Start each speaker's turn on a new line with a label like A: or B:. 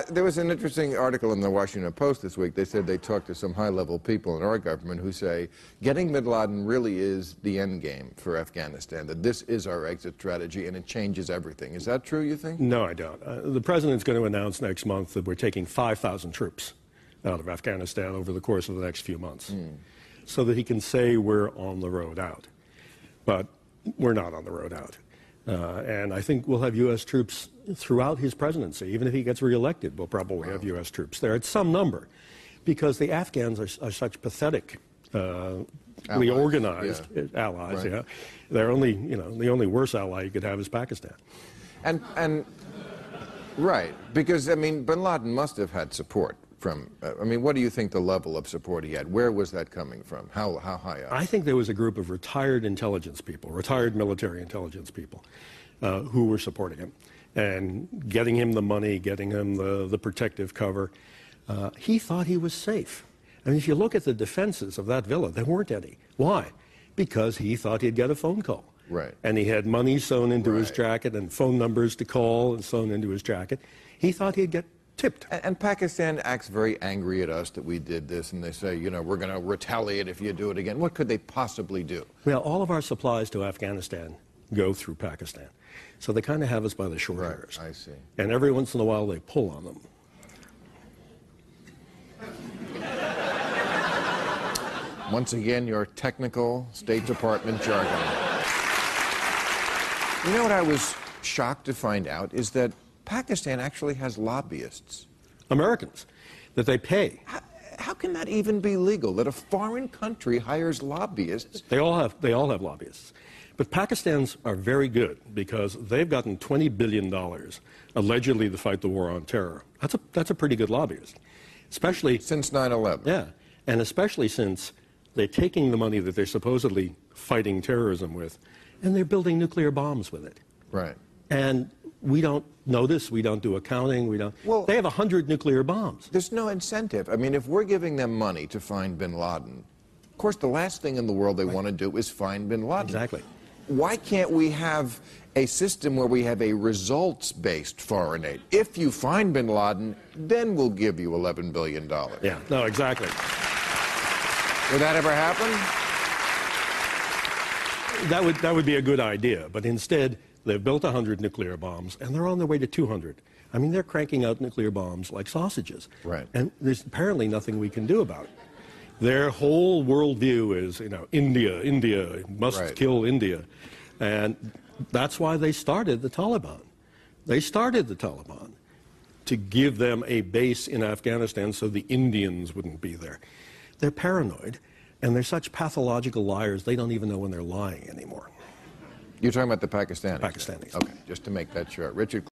A: There was an interesting article in the Washington Post this week. They said they talked to some high-level people in our government who say getting bin Laden really is the end game for Afghanistan, that this is our exit strategy and it changes everything. Is that true, you think?
B: No, I don't. The president's going to announce next month that we're taking 5,000 troops out of Afghanistan over the course of the next few months so that he can say we're on the road out. But we're not on the road out. And I think we'll have U.S. troops throughout his presidency. Even if he gets reelected, we'll probably have U.S. troops there at some number, because the Afghans are such pathetic, organized allies.
A: Right.
B: Yeah, they're only, the only worse ally you could have is Pakistan.
A: And right, because I mean, bin Laden must have had support from. I mean, what do you think the level of support he had? Where was that coming from? How high up?
B: I think there was a group of retired intelligence people, retired military intelligence people, who were supporting him and getting him the money, getting him the protective cover. He thought he was safe. I mean, if you look at the defenses of that villa, there weren't any. Why? Because he thought he'd get a phone call.
A: Right.
B: And he had money sewn into his jacket and phone numbers to call and sewn into his jacket. He thought he'd get tipped.
A: And Pakistan acts very angry at us that we did this, and they say, we're going to retaliate if you do it again. What could they possibly do?
B: Well, all of our supplies to Afghanistan go through Pakistan. So they kind of have us by the short hairs.
A: I see.
B: And every once in a while they pull on them.
A: Once again, your technical State Department jargon. You know what I was shocked to find out is that Pakistan actually has lobbyists.
B: Americans, that they pay.
A: How can that even be legal, that a foreign country hires lobbyists?
B: They all have lobbyists. But Pakistans are very good because they've gotten $20 billion, allegedly, to fight the war on terror. That's a pretty good lobbyist. Especially...
A: Since 9/11.
B: Yeah, and especially since they're taking the money that they're supposedly fighting terrorism with, and they're building nuclear bombs with it.
A: Right.
B: And we don't notice, we don't do accounting, we don't...
A: Well,
B: they have 100 nuclear bombs.
A: There's no incentive. I mean, if we're giving them money to find bin Laden, of course, the last thing in the world they want to do is find bin Laden.
B: Exactly.
A: Why can't we have a system where we have a results-based foreign aid? If you find bin Laden, then we'll give you $11 billion.
B: Yeah, no, exactly.
A: Would that ever happen?
B: That would be a good idea, but instead, they've built 100 nuclear bombs, and they're on their way to 200. I mean, they're cranking out nuclear bombs like sausages.
A: Right.
B: And there's apparently nothing we can do about it. Their whole worldview is, India must kill India. And that's why they started the Taliban. They started the Taliban to give them a base in Afghanistan so the Indians wouldn't be there. They're paranoid, and they're such pathological liars, they don't even know when they're lying anymore.
A: You're talking about the Pakistanis?
B: Pakistanis.
A: Okay, just to make that sure. Richard